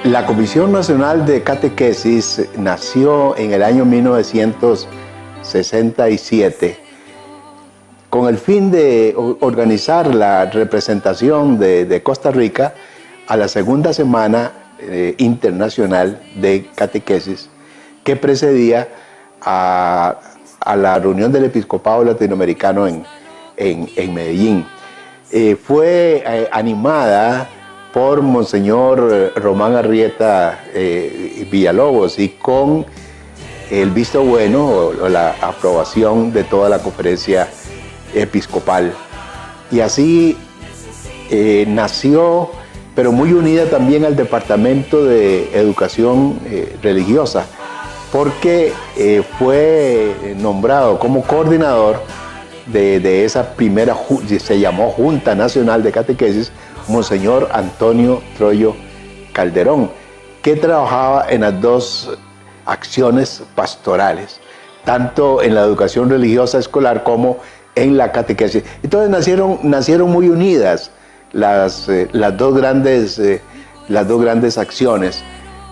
La Comisión Nacional de Catequesis nació en el año 1967 con el fin de organizar la representación de Costa Rica a la segunda semana internacional de catequesis que precedía a la reunión del Episcopado Latinoamericano en Medellín. Fue animada por Monseñor Román Arrieta Villalobos y con el visto bueno o la aprobación de toda la conferencia episcopal. Y así nació, pero muy unida también al Departamento de Educación Religiosa, porque fue nombrado como coordinador de esa primera, se llamó Junta Nacional de Catequesis, Monseñor Antonio Troyo Calderón, que trabajaba en las dos acciones pastorales, tanto en la educación religiosa escolar como en la catequesis. Entonces nacieron muy unidas las dos grandes acciones.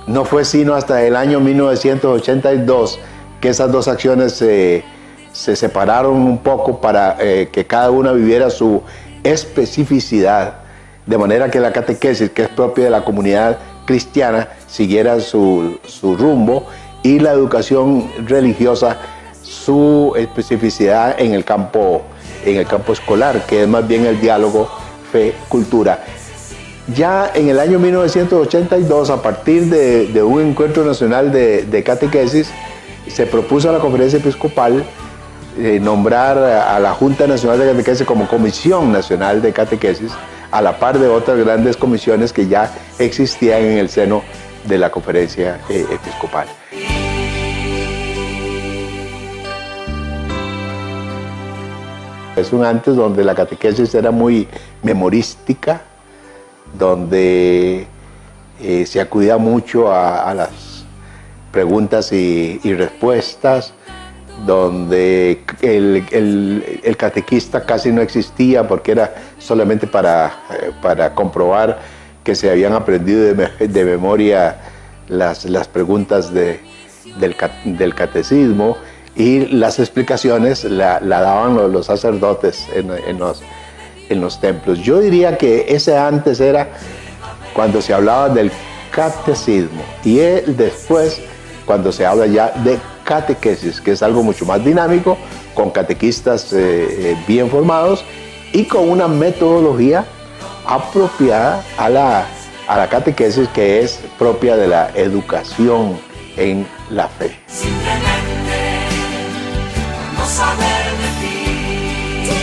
No fue sino hasta el año 1982 que esas dos acciones se separaron un poco para que cada una viviera su especificidad, de manera que la catequesis, que es propia de la comunidad cristiana, siguiera su rumbo, y la educación religiosa su especificidad en el campo escolar, que es más bien el diálogo fe-cultura. Ya en el año 1982, a partir de un encuentro nacional de catequesis, se propuso a la Conferencia Episcopal nombrar a la Junta Nacional de Catequesis como Comisión Nacional de Catequesis, a la par de otras grandes comisiones que ya existían en el seno de la Conferencia Episcopal. Es un antes donde la catequesis era muy memorística, donde se acudía mucho a las preguntas y respuestas, donde el catequista casi no existía porque era solamente para comprobar que se habían aprendido de memoria las preguntas del catecismo, y las explicaciones la daban los sacerdotes en los templos. Yo diría que ese antes era cuando se hablaba del catecismo, y después cuando se habla ya de catequesis, que es algo mucho más dinámico, con catequistas bien formados y con una metodología apropiada a la catequesis, que es propia de la educación en la fe.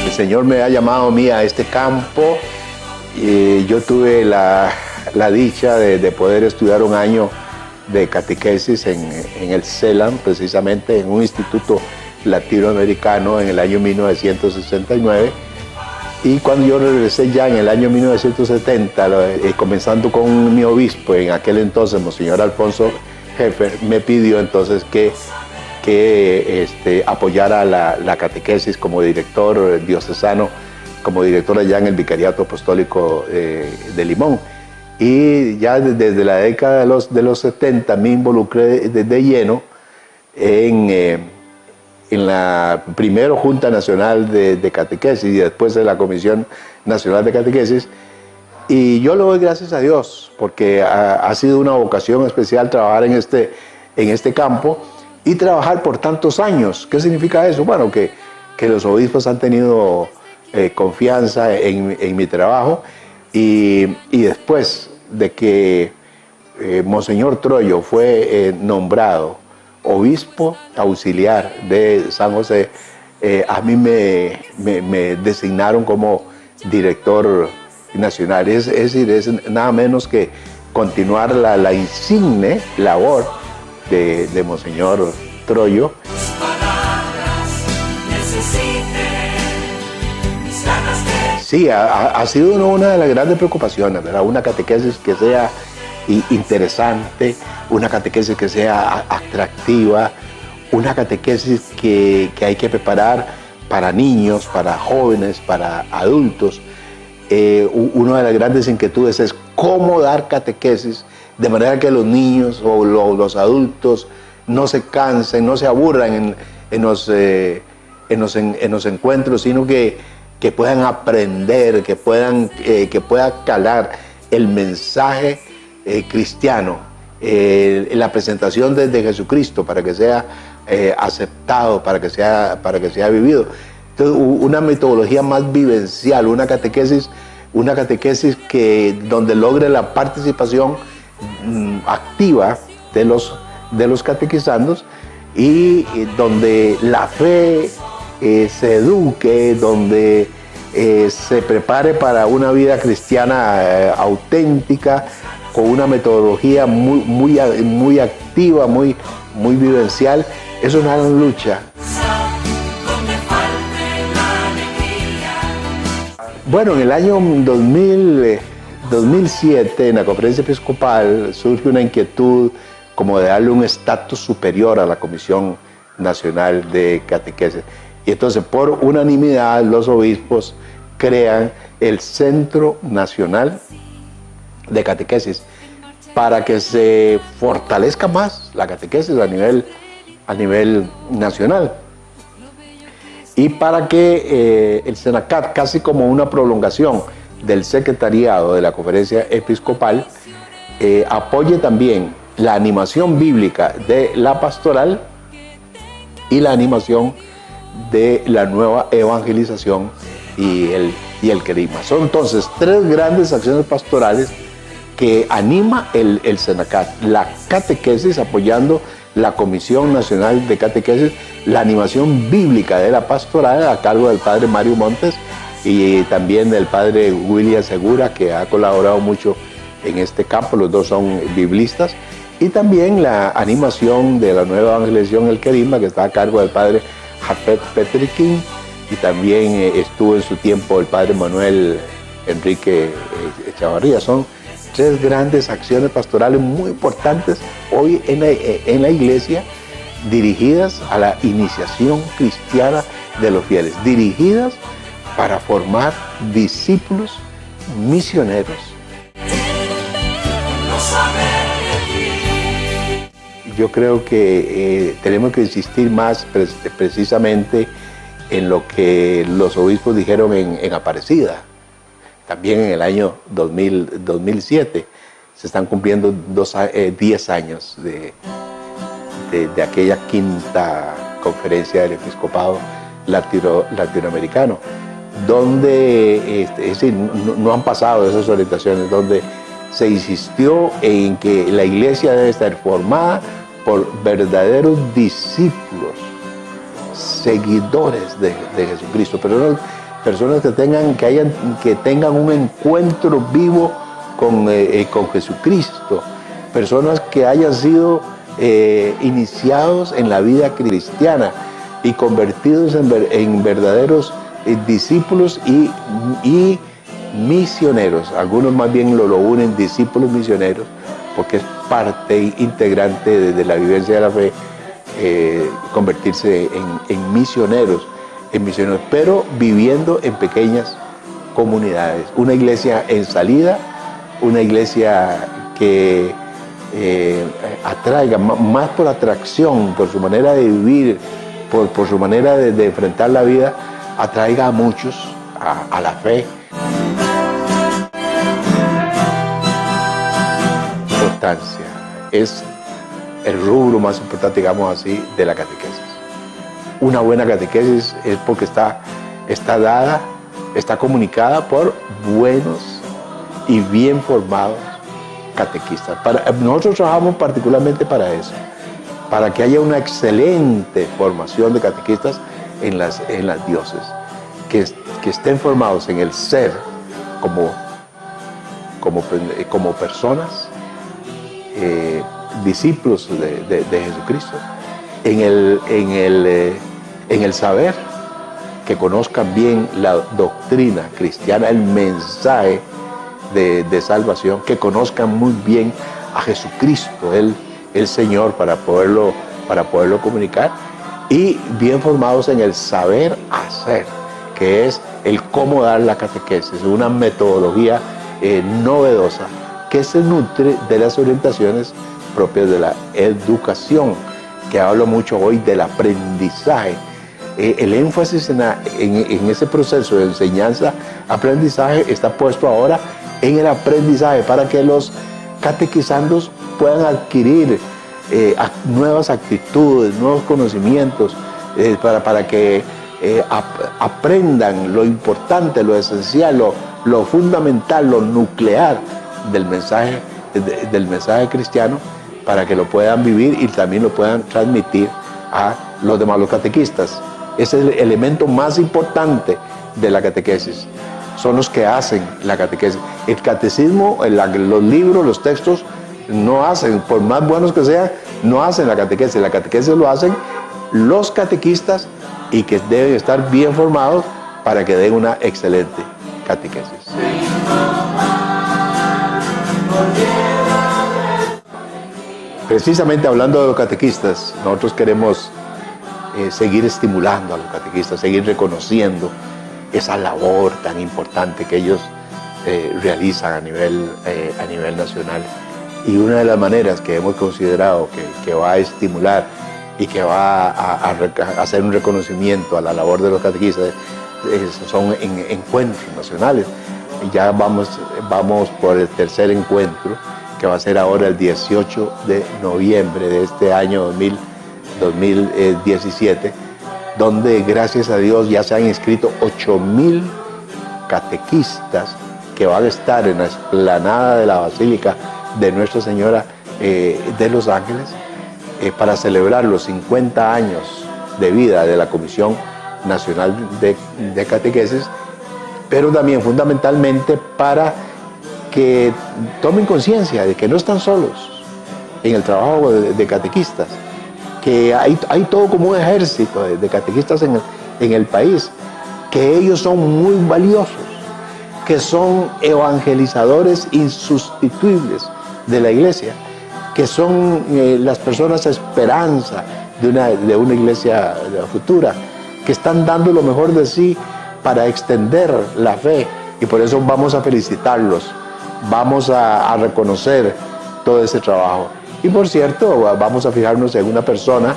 El Señor me ha llamado a mí a este campo, y yo tuve la dicha de poder estudiar un año de catequesis en el CELAM, precisamente en un instituto latinoamericano, en el año 1969, y cuando yo regresé ya en el año 1970, comenzando con mi obispo en aquel entonces, Monseñor Alfonso Heffer, me pidió entonces que apoyara la catequesis como director diocesano, como director allá en el Vicariato Apostólico de Limón. Y ya desde la década de los 70 me involucré de lleno en la primera Junta Nacional de Catequesis y después en la Comisión Nacional de Catequesis. Y yo le doy gracias a Dios porque ha sido una vocación especial trabajar en este campo y trabajar por tantos años. ¿Qué significa eso? Bueno, que los obispos han tenido confianza en mi trabajo. Y después de que Monseñor Troyo fue nombrado obispo auxiliar de San José, a mí me designaron como director nacional. Es decir, es nada menos que continuar la insigne labor de Monseñor Troyo. Sí, ha sido una de las grandes preocupaciones, ¿verdad? Una catequesis que sea interesante, una catequesis que sea atractiva, una catequesis que hay que preparar para niños, para jóvenes, para adultos. Una de las grandes inquietudes es cómo dar catequesis de manera que los niños o los adultos no se cansen, no se aburran en los encuentros, sino que puedan aprender, que pueda calar el mensaje cristiano, la presentación de Jesucristo, para que sea aceptado, para que sea vivido. Entonces, una metodología más vivencial, una catequesis donde logre la participación activa de los catequizandos, y donde la fe se eduque, donde se prepare para una vida cristiana auténtica, con una metodología muy activa, muy vivencial. Es una gran lucha. Bueno, en el año 2007, en la conferencia episcopal, surge una inquietud como de darle un estatus superior a la Comisión Nacional de Catequesis. Y entonces, por unanimidad, los obispos crean el Centro Nacional de Catequesis para que se fortalezca más la catequesis a nivel nacional. Y para que el SENACAT, casi como una prolongación del secretariado de la conferencia episcopal, apoye también la animación bíblica de la pastoral y la animación de la nueva evangelización y el querigma. Son entonces tres grandes acciones pastorales que anima el SENACAT: la catequesis, apoyando la Comisión Nacional de Catequesis; la animación bíblica de la pastoral, a cargo del padre Mario Montes, y también del padre William Segura, que ha colaborado mucho en este campo. Los dos son biblistas. Y también la animación de la nueva evangelización, el querigma, que está a cargo del padre Jafet Petriquín, y también estuvo en su tiempo el padre Manuel Enrique Chavarría. Son tres grandes acciones pastorales muy importantes hoy en la iglesia, dirigidas a la iniciación cristiana de los fieles, dirigidas para formar discípulos misioneros. Yo creo que tenemos que insistir más precisamente en lo que los obispos dijeron en Aparecida. También en el año 2007 se están cumpliendo 10 años de aquella quinta conferencia del episcopado latinoamericano, donde es decir, no han pasado esas orientaciones, donde se insistió en que la iglesia debe estar formada por verdaderos discípulos, seguidores de Jesucristo, personas que tengan un encuentro vivo con Jesucristo, personas que hayan sido iniciados en la vida cristiana y convertidos en verdaderos discípulos y misioneros. Algunos más bien lo unen, discípulos misioneros, porque es parte integrante de la vivencia de la fe, convertirse en misioneros, pero viviendo en pequeñas comunidades. Una iglesia en salida, una iglesia que atraiga, más por atracción, por su manera de vivir, por su manera de enfrentar la vida, atraiga a muchos a la fe. Importancia es el rubro más importante, digamos así, de la catequesis. Una buena catequesis es porque está dada, está comunicada por buenos y bien formados catequistas. Nosotros trabajamos particularmente para eso, para que haya una excelente formación de catequistas en las diócesis, que estén formados en el ser como personas, discípulos de Jesucristo, en el saber, que conozcan bien la doctrina cristiana, el mensaje de salvación, que conozcan muy bien a Jesucristo, el Señor, para poderlo comunicar, y bien formados en el saber hacer, que es el cómo dar la catequesis, una metodología novedosa que se nutre de las orientaciones propias de la educación, que hablo mucho hoy del aprendizaje. El énfasis en ese proceso de enseñanza-aprendizaje está puesto ahora en el aprendizaje para que los catequizandos puedan adquirir nuevas actitudes, nuevos conocimientos, para que aprendan lo importante, lo esencial, lo fundamental, lo nuclear del mensaje cristiano, para que lo puedan vivir y también lo puedan transmitir a los demás, los catequistas. Ese es el elemento más importante de la catequesis. Son los que hacen la catequesis. El catecismo, los libros, los textos, no hacen, por más buenos que sean, no hacen la catequesis. La catequesis lo hacen los catequistas, y que deben estar bien formados para que den una excelente catequesis. Precisamente hablando de los catequistas, nosotros queremos seguir estimulando a los catequistas, seguir reconociendo esa labor tan importante que ellos realizan a nivel nacional. Y una de las maneras que hemos considerado que va a estimular y que va a hacer un reconocimiento a la labor de los catequistas son encuentros nacionales. Ya vamos por el tercer encuentro, que va a ser ahora el 18 de noviembre de este año 2017, donde gracias a Dios ya se han inscrito 8.000 catequistas que van a estar en la explanada de la Basílica de Nuestra Señora de Los Ángeles, para celebrar los 50 años de vida de la Comisión Nacional de Catequesis, pero también fundamentalmente para que tomen conciencia de que no están solos en el trabajo de catequistas, que hay todo como un ejército de catequistas en el país, que ellos son muy valiosos, que son evangelizadores insustituibles de la Iglesia, que son las personas esperanza de una iglesia futura, que están dando lo mejor de sí para extender la fe, y por eso vamos a felicitarlos, vamos a reconocer todo ese trabajo. Y por cierto, vamos a fijarnos en una persona,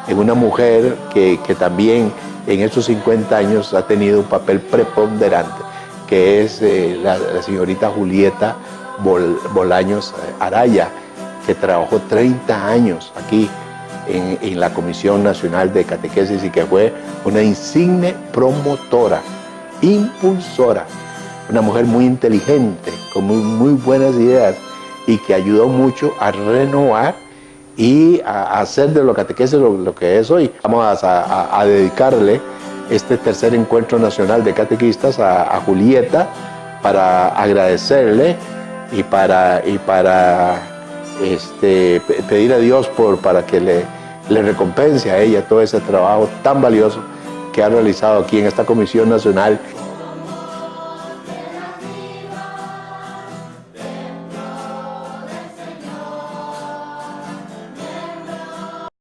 en una mujer que también en estos 50 años ha tenido un papel preponderante, que es la señorita Julieta Bolaños Araya, que trabajó 30 años aquí en la Comisión Nacional de Catequesis, y que fue una insigne promotora, impulsora, una mujer muy inteligente, con muy buenas ideas, y que ayudó mucho a renovar y a hacer de la catequesis lo que es hoy. Vamos a dedicarle este tercer encuentro nacional de catequistas a Julieta, para agradecerle y para pedir a Dios para que le recompense a ella todo ese trabajo tan valioso que ha realizado aquí en esta Comisión Nacional.